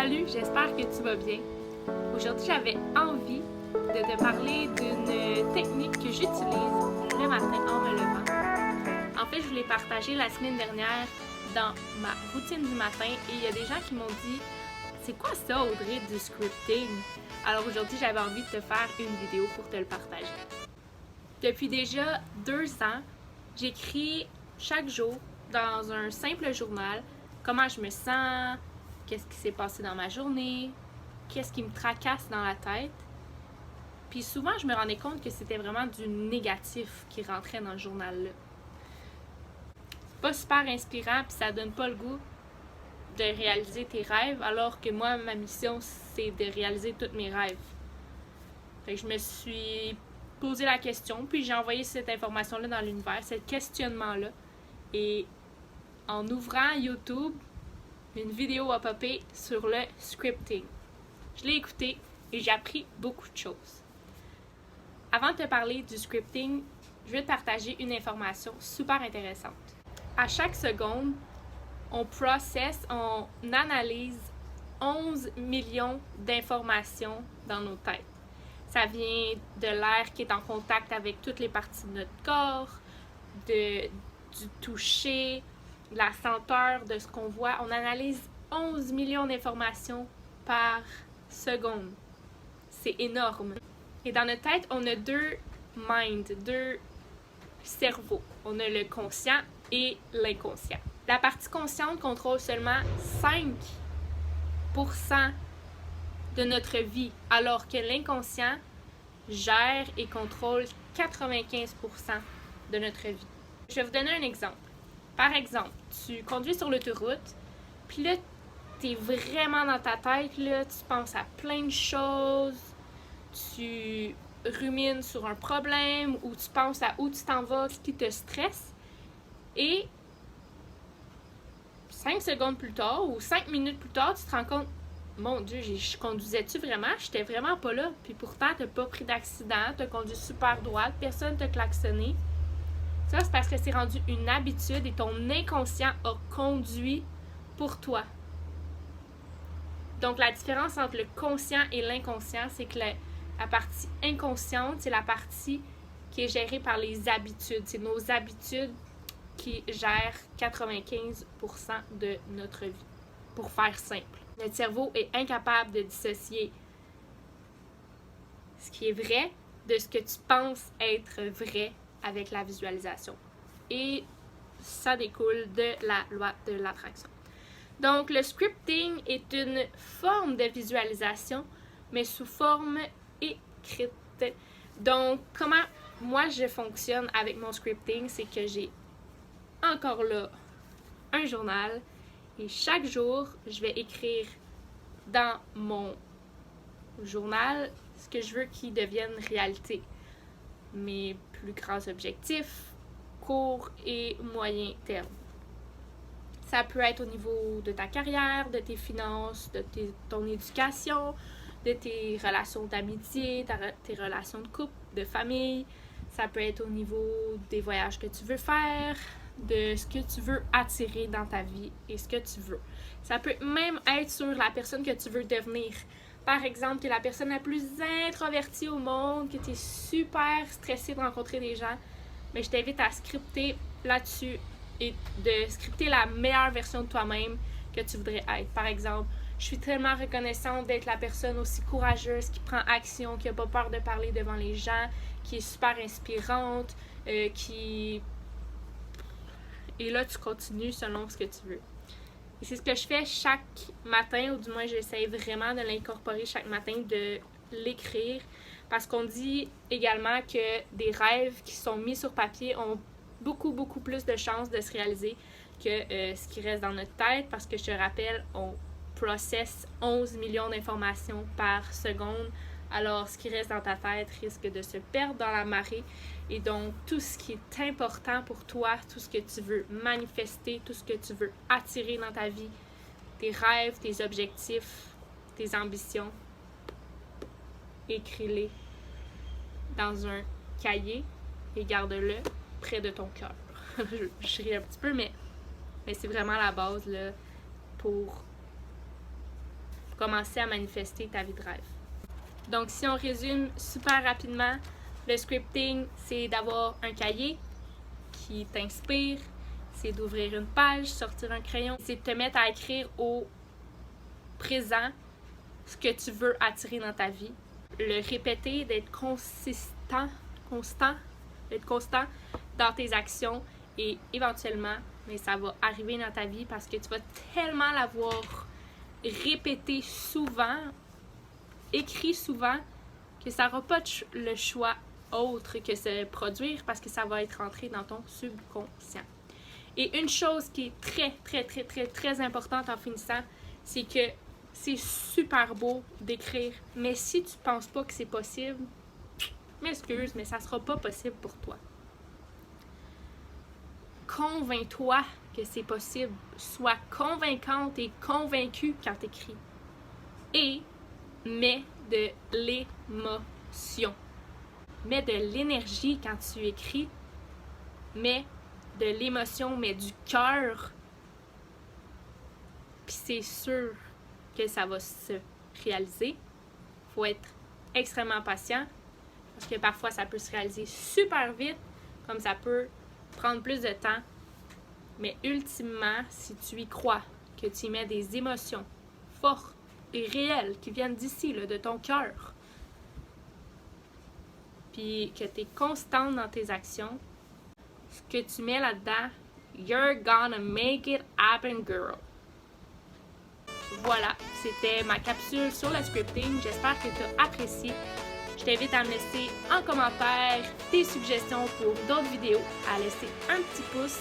Salut, j'espère que tu vas bien. Aujourd'hui, j'avais envie de te parler d'une technique que j'utilise le matin en me levant. En fait, je l'ai partagée la semaine dernière dans ma routine du matin et il y a des gens qui m'ont dit « C'est quoi ça, Audrey, du scripting? » Alors aujourd'hui, j'avais envie de te faire une vidéo pour te le partager. Depuis déjà 2 ans, j'écris chaque jour dans un simple journal comment je me sens, qu'est-ce qui s'est passé dans ma journée, qu'est-ce qui me tracasse dans la tête. Puis souvent, je me rendais compte que c'était vraiment du négatif qui rentrait dans le journal-là. C'est pas super inspirant, puis ça donne pas le goût de réaliser tes rêves, alors que moi, ma mission, c'est de réaliser tous mes rêves. Fait que je me suis posé la question, puis j'ai envoyé cette information-là dans l'univers, ce questionnement-là. Et en ouvrant YouTube, une vidéo a popé sur le scripting. Je l'ai écouté et j'ai appris beaucoup de choses. Avant de te parler du scripting, je vais te partager une information super intéressante. À chaque seconde, on analyse 11 millions d'informations dans nos têtes. Ça vient de l'air qui est en contact avec toutes les parties de notre corps, du toucher, de la senteur, de ce qu'on voit. On analyse 11 millions d'informations par seconde. C'est énorme. Et dans notre tête, on a deux cerveaux. On a le conscient et l'inconscient. La partie consciente contrôle seulement 5% de notre vie, alors que l'inconscient gère et contrôle 95% de notre vie. Je vais vous donner un exemple. Par exemple, tu conduis sur l'autoroute, puis là, t'es vraiment dans ta tête, là, tu penses à plein de choses, tu rumines sur un problème, ou tu penses à où tu t'en vas, ce qui te stresse, et 5 secondes plus tard, ou 5 minutes plus tard, tu te rends compte, mon Dieu, je conduisais-tu vraiment? J'étais vraiment pas là, puis pourtant, t'as pas pris d'accident, t'as conduit super droit, personne t'a klaxonné. Ça, c'est parce que c'est rendu une habitude et ton inconscient a conduit pour toi. Donc, la différence entre le conscient et l'inconscient, c'est que la partie inconsciente, c'est la partie qui est gérée par les habitudes. C'est nos habitudes qui gèrent 95% de notre vie. Pour faire simple, notre cerveau est incapable de dissocier ce qui est vrai de ce que tu penses être vrai avec la visualisation. Et ça découle de la loi de l'attraction. Donc, le scripting est une forme de visualisation, mais sous forme écrite. Donc, comment moi je fonctionne avec mon scripting, c'est que j'ai encore là un journal et chaque jour, je vais écrire dans mon journal ce que je veux qu'il devienne réalité. Mes plus grands objectifs, court et moyen terme. Ça peut être au niveau de ta carrière, de tes finances, de ton éducation, de tes relations d'amitié, tes relations de couple, de famille. Ça peut être au niveau des voyages que tu veux faire, de ce que tu veux attirer dans ta vie et ce que tu veux. Ça peut même être sur la personne que tu veux devenir. Par exemple, tu es la personne la plus introvertie au monde, que tu es super stressée de rencontrer des gens, mais je t'invite à scripter là-dessus et de scripter la meilleure version de toi-même que tu voudrais être. Par exemple, je suis tellement reconnaissante d'être la personne aussi courageuse qui prend action, qui n'a pas peur de parler devant les gens, qui est super inspirante, qui... Et là, tu continues selon ce que tu veux. Et c'est ce que je fais chaque matin, ou du moins j'essaie vraiment de l'incorporer chaque matin, de l'écrire. Parce qu'on dit également que des rêves qui sont mis sur papier ont beaucoup plus de chances de se réaliser que ce qui reste dans notre tête. Parce que je te rappelle, on processe 11 millions d'informations par seconde. Alors, ce qui reste dans ta tête risque de se perdre dans la marée. Et donc, tout ce qui est important pour toi, tout ce que tu veux manifester, tout ce que tu veux attirer dans ta vie, tes rêves, tes objectifs, tes ambitions, écris-les dans un cahier et garde-le près de ton cœur. Je ris un petit peu, mais c'est vraiment la base là, pour commencer à manifester ta vie de rêve. Donc, si on résume super rapidement, le scripting, c'est d'avoir un cahier qui t'inspire, c'est d'ouvrir une page, sortir un crayon, c'est de te mettre à écrire au présent ce que tu veux attirer dans ta vie. Le répéter, d'être constant dans tes actions et éventuellement, mais ça va arriver dans ta vie parce que tu vas tellement l'avoir répété souvent, écrit souvent, que ça n'aura pas le choix autre que se produire parce que ça va être rentré dans ton subconscient. Et une chose qui est très importante en finissant, c'est que c'est super beau d'écrire, mais si tu penses pas que c'est possible, m'excuse, mais ça sera pas possible pour toi. Convainc-toi que c'est possible. Sois convaincante et convaincue quand tu écris. Et mets de l'émotion. Mets de l'énergie quand tu écris. Mets de l'émotion, mets du cœur. Puis c'est sûr que ça va se réaliser. Il faut être extrêmement patient parce que parfois ça peut se réaliser super vite, comme ça peut prendre plus de temps. Mais ultimement, si tu y crois, que tu y mets des émotions fortes et réelles qui viennent d'ici, là, de ton cœur, puis que tu es constante dans tes actions, ce que tu mets là-dedans, you're gonna make it happen, girl. Voilà, c'était ma capsule sur le scripting. J'espère que tu as apprécié. Je t'invite à me laisser en commentaire tes suggestions pour d'autres vidéos, à laisser un petit pouce,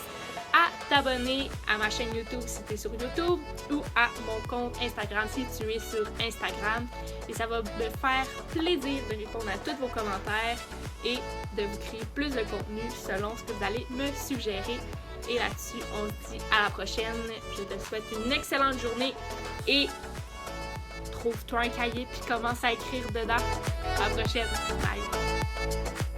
à t'abonner à ma chaîne YouTube si tu es sur YouTube ou à mon compte Instagram si tu es sur Instagram. Et ça va me faire plaisir de répondre à tous vos commentaires et de vous créer plus de contenu selon ce que vous allez me suggérer. Et là-dessus, on se dit à la prochaine. Je te souhaite une excellente journée et trouve-toi un cahier puis commence à écrire dedans. À la prochaine. Bye!